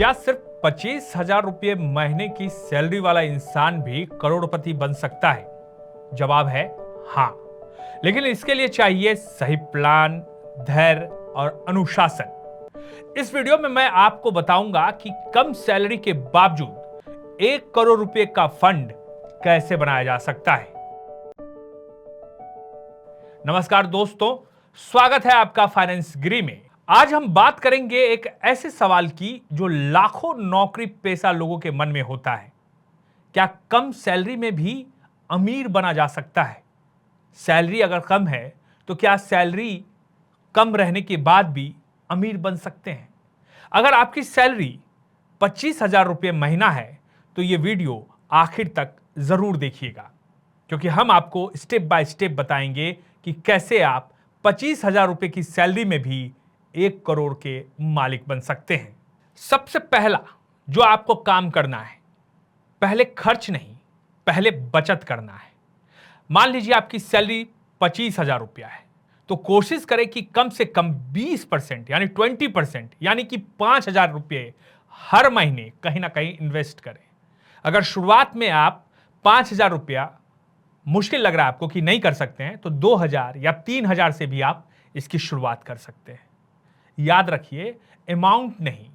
क्या सिर्फ 25,000 रुपये महीने की सैलरी वाला इंसान भी करोड़पति बन सकता है? जवाब है हाँ, लेकिन इसके लिए चाहिए सही प्लान, धैर्य और अनुशासन। इस वीडियो में मैं आपको बताऊंगा कि कम सैलरी के बावजूद 1 करोड़ रुपए का फंड कैसे बनाया जा सकता है। नमस्कार दोस्तों, स्वागत है आपका फाइनेंस गिरी में। आज हम बात करेंगे एक ऐसे सवाल की जो लाखों नौकरी पेशा लोगों के मन में होता है। क्या कम सैलरी में भी अमीर बना जा सकता है? सैलरी अगर कम है तो क्या सैलरी कम रहने के बाद भी अमीर बन सकते हैं? अगर आपकी सैलरी 25,000 रुपये महीना है तो यह वीडियो आखिर तक जरूर देखिएगा, क्योंकि हम आपको स्टेप बाय स्टेप बताएंगे कि कैसे आप 25,000 रुपये की सैलरी में भी 1 करोड़ के मालिक बन सकते हैं। सबसे पहला जो आपको काम करना है, पहले खर्च नहीं, पहले बचत करना है। मान लीजिए आपकी सैलरी 25,000 रुपया है, तो कोशिश करें कि कम से कम 20% यानी 20% यानी कि 5,000 रुपये हर महीने कहीं ना कहीं इन्वेस्ट करें। अगर शुरुआत में आप 5,000 रुपया मुश्किल लग रहा है आपको कि नहीं कर सकते हैं, तो 2,000 या 3,000 से भी आप इसकी शुरुआत कर सकते हैं। याद रखिए, अमाउंट नहीं,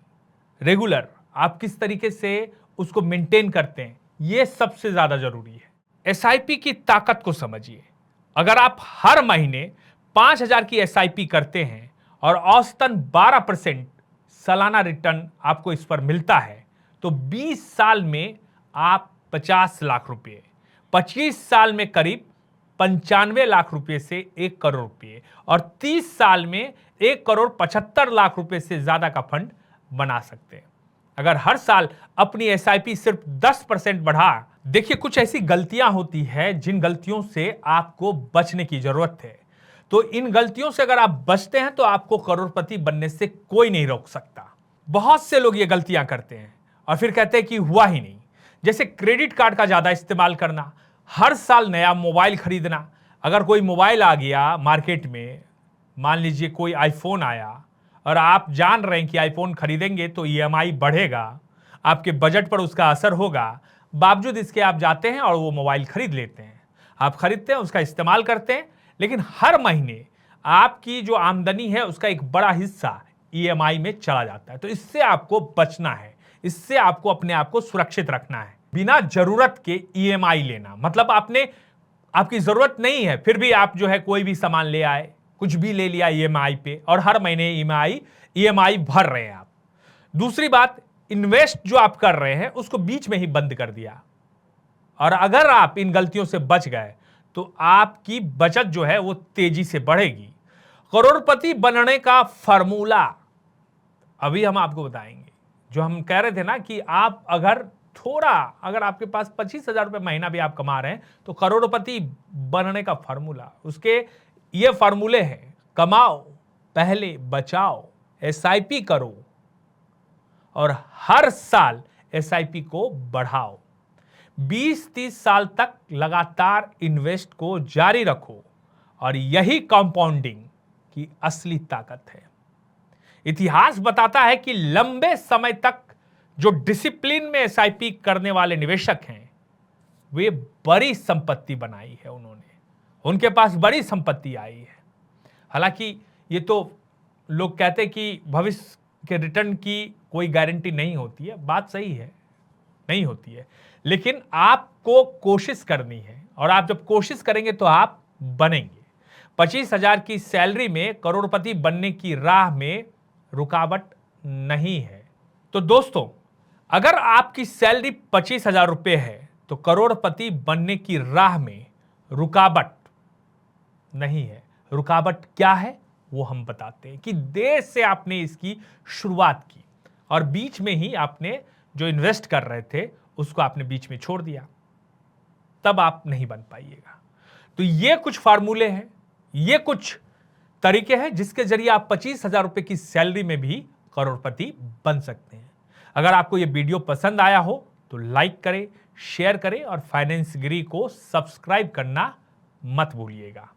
रेगुलर आप किस तरीके से उसको मेंटेन करते हैं, यह सबसे ज्यादा जरूरी है। एसआईपी की ताकत को समझिए। अगर आप हर महीने 5,000 की एसआईपी करते हैं और औसतन 12% सालाना रिटर्न आपको इस पर मिलता है, तो 20 साल में आप 50 लाख रुपए, 25 साल में करीब 95 लाख रुपए से 1 करोड़ रुपए और 30 साल में 1 करोड़ 75 लाख रुपए से ज्यादा का फंड बना सकते हैं। अगर हर साल अपनी एसआईपी सिर्फ 10% बढ़ा, देखिए कुछ ऐसी गलतियां होती है जिन गलतियों से आपको बचने की जरूरत है। तो इन गलतियों से अगर आप बचते हैं तो आपको करोड़पति बनने से कोई नहीं रोक सकता। बहुत से लोग ये गलतियां करते हैं और फिर कहते हैं कि हुआ ही नहीं। जैसे क्रेडिट कार्ड का ज्यादा इस्तेमाल करना, हर साल नया मोबाइल खरीदना। अगर कोई मोबाइल आ गया मार्केट में, मान लीजिए कोई आईफोन आया और आप जान रहे हैं कि आईफोन खरीदेंगे तो ईएमआई बढ़ेगा, आपके बजट पर उसका असर होगा, बावजूद इसके आप जाते हैं और वो मोबाइल खरीद लेते हैं। आप खरीदते हैं, उसका इस्तेमाल करते हैं, लेकिन हर महीने आपकी जो आमदनी है उसका एक बड़ा हिस्सा ईएमआई में चला जाता है। तो इससे आपको बचना है, इससे आपको अपने आप को सुरक्षित रखना है। बिना जरूरत के ईएमआई लेना मतलब आपकी जरूरत नहीं है, फिर भी आप जो है कोई भी सामान ले आए, कुछ भी ले लिया ईएमआई पे और हर महीने ईएमआई भर रहे हैं आप। दूसरी बात, इन्वेस्ट जो आप कर रहे हैं उसको बीच में ही बंद कर दिया। और अगर आप इन गलतियों से बच गए तो आपकी बचत जो है वो तेजी से बढ़ेगी। करोड़पति बनने का फॉर्मूला अभी हम आपको बताएंगे। जो हम कह रहे थे ना कि आप अगर आपके पास 25,000 रुपये महीना भी आप कमा रहे हैं तो करोड़पति बनने का फॉर्मूला, उसके ये फॉर्मूले हैं: कमाओ, पहले बचाओ, एसआईपी करो और हर साल एसआईपी को बढ़ाओ। 20-30 साल तक लगातार इन्वेस्ट को जारी रखो और यही कंपाउंडिंग की असली ताकत है। इतिहास बताता है कि लंबे समय तक जो डिसिप्लिन में एसआईपी करने वाले निवेशक हैं, वे बड़ी संपत्ति बनाई है उनके पास बड़ी संपत्ति आई है। हालांकि ये तो लोग कहते हैं कि भविष्य के रिटर्न की कोई गारंटी नहीं होती है, बात सही है, नहीं होती है, लेकिन आपको कोशिश करनी है और आप जब कोशिश करेंगे तो आप बनेंगे। 25,000 की सैलरी में करोड़पति बनने की राह में रुकावट नहीं है। तो दोस्तों, अगर आपकी सैलरी 25,000 रुपये है तो करोड़पति बनने की राह में रुकावट नहीं है। रुकावट क्या है वो हम बताते हैं कि देर से आपने इसकी शुरुआत की और बीच में ही आपने जो इन्वेस्ट कर रहे थे उसको आपने बीच में छोड़ दिया, तब आप नहीं बन पाइएगा। तो ये कुछ फार्मूले हैं, ये कुछ तरीके हैं जिसके जरिए आप 25,000 रुपये की सैलरी में भी करोड़पति बन सकते हैं। अगर आपको यह वीडियो पसंद आया हो तो लाइक करें, शेयर करें और फाइनेंस गिरी को सब्सक्राइब करना मत भूलिएगा।